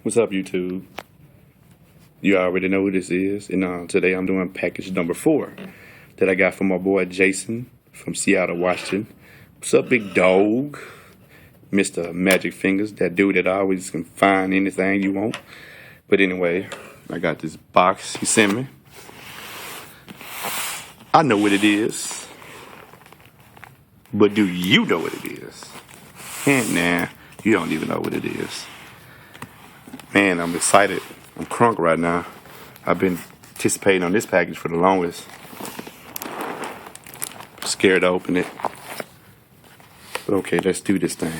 What's up, YouTube? You already know who this is. And today I'm doing package number 4 that I got from my boy Jason from Seattle, Washington. What's up, big dog? Mr. Magic Fingers, that dude that always can find anything you want. But anyway, I got this box he sent me. I know what it is. But do you know what it is? Nah, you don't even know what it is. Man, I'm excited. I'm crunk right now. I've been anticipating on this package for the longest. Scared to open it. But okay, let's do this thing.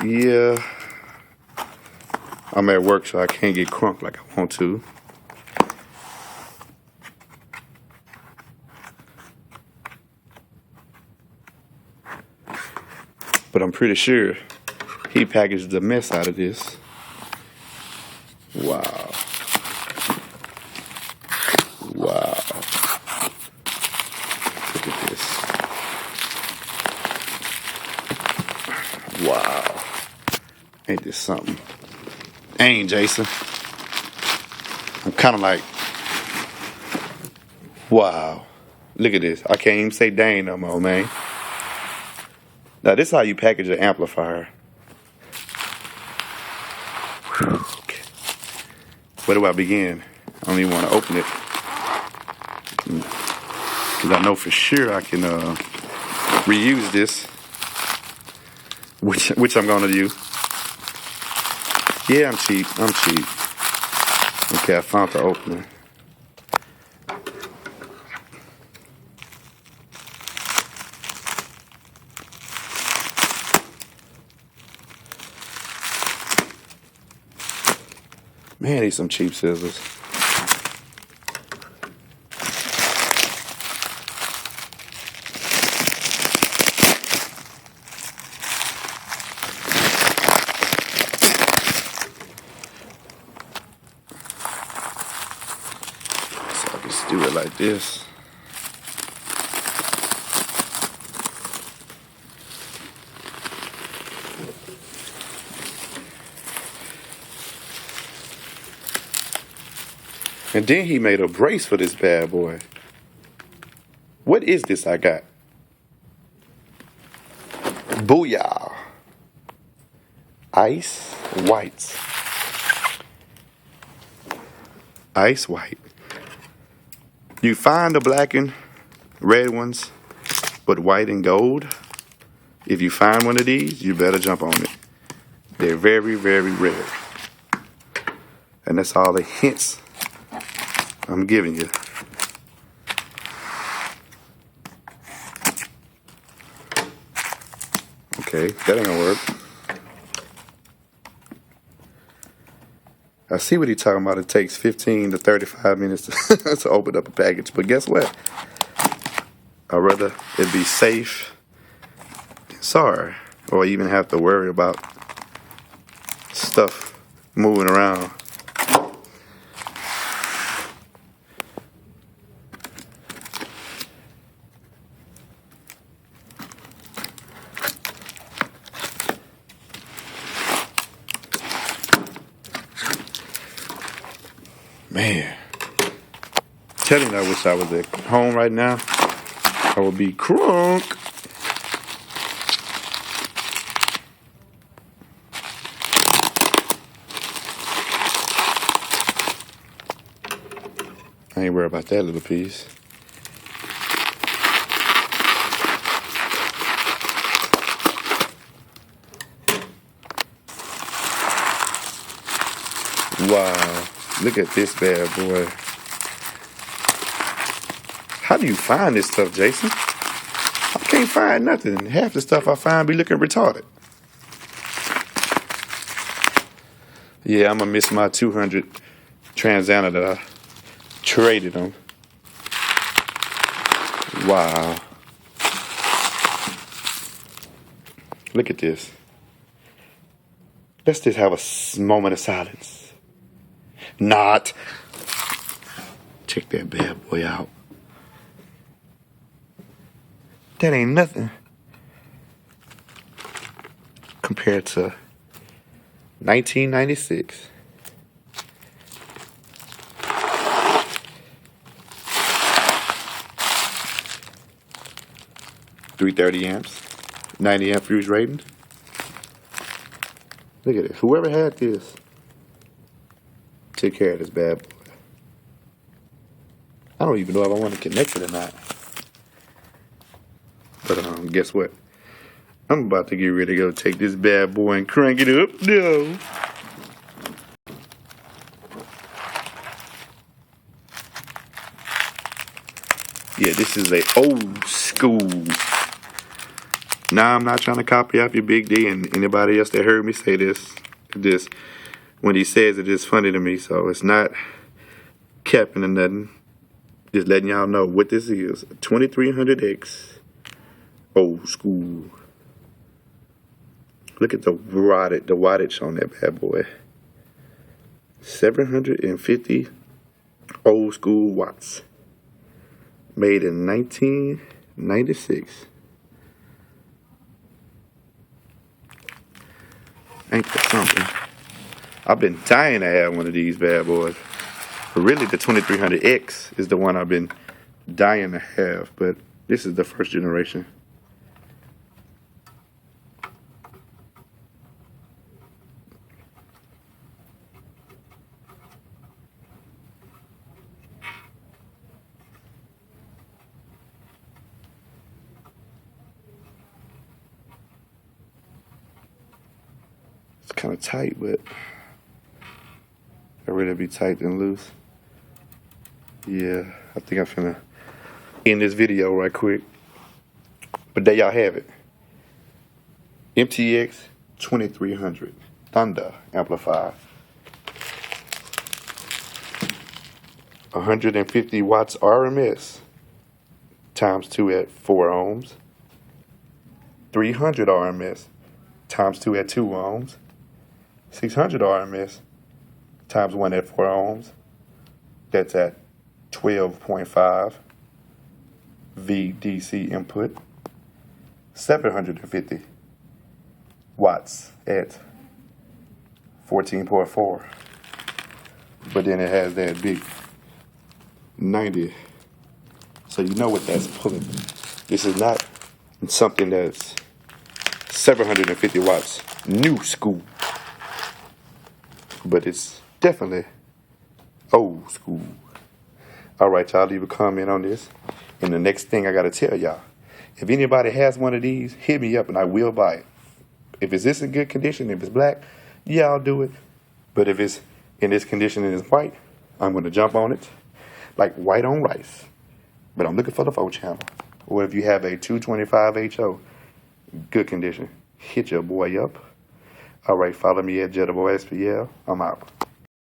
Yeah, I'm at work, so I can't get crunk like I want to. But I'm pretty sure he packaged the mess out of this. Wow. Wow. Look at this. Wow. Ain't this something? Ain't, Jason? I'm kind of like, wow. Look at this. I can't even say dang no more, man. Now, this is how you package an amplifier. Okay. Where do I begin? I don't even want to open it. Because I know for sure I can reuse this. Which I'm going to do. Yeah, I'm cheap. Okay, I found the opener. Man, these some cheap scissors. Do it like this. And then he made a brace for this bad boy. What is this I got? Booyah. Ice whites. Ice white. You find the black and red ones, but white and gold. If you find one of these, you better jump on it. They're very, very rare. And that's all the hints I'm giving you. Okay, that ain't gonna work. I see what he's talking about. It takes 15 to 35 minutes to open up a package. But guess what? I'd rather it be safe than sorry, or even have to worry about stuff moving around. Man, telling you, I wish I was at home right now. I would be crunk. I ain't worried about that little piece. Wow. Look at this bad boy. How do you find this stuff, Jason? I can't find nothing. Half the stuff I find be looking retarded. Yeah, I'm going to miss my 200 trans.ana that I traded them. Wow. Look at this. Let's just have a moment of silence. Not. Check that bad boy out. That ain't nothing compared to 1996. $330 amps, 90 amp fuse rating. Look at it. Whoever had this, took care of this bad boy. I don't even know if I want to connect it or not. But guess what? I'm about to get ready to go take this bad boy and crank it up. No. Yeah, this is a old school. Now, I'm not trying to copy off your Big D and anybody else that heard me say this. When he says it, it's funny to me. So it's not capping or nothing. Just letting y'all know what this is. 2300X. Old school. Look at the wattage on that bad boy. 750 old school watts. Made in 1996. Ain't that something? I've been dying to have one of these bad boys. But really, the 2300X is the one I've been dying to have. But this is the first generation. It's kind of tight, but I'd rather be tight than loose. Yeah, I think I'm finna end this video right quick. But there y'all have it. MTX 2300 Thunder amplifier. 150 watts RMS times 2 at 4 ohms. 300 RMS times 2 at 2 ohms. 600 RMS times 1 at 4 ohms. That's at 12.5 VDC input. 750 watts at 14.4. But then it has that big 90. So you know what that's pulling. This is not something that's 750 watts new school. But it's definitely old school. All right, y'all, leave a comment on this. And the next thing I got to tell y'all, if anybody has one of these, hit me up and I will buy it. If it's this in good condition, if it's black, yeah, I'll do it. But if it's in this condition and it's white, I'm going to jump on it like white on rice. But I'm looking for the 4 channel. Or if you have a 225 HO, good condition, hit your boy up. All right, follow me at JETTABOISPL. I'm out.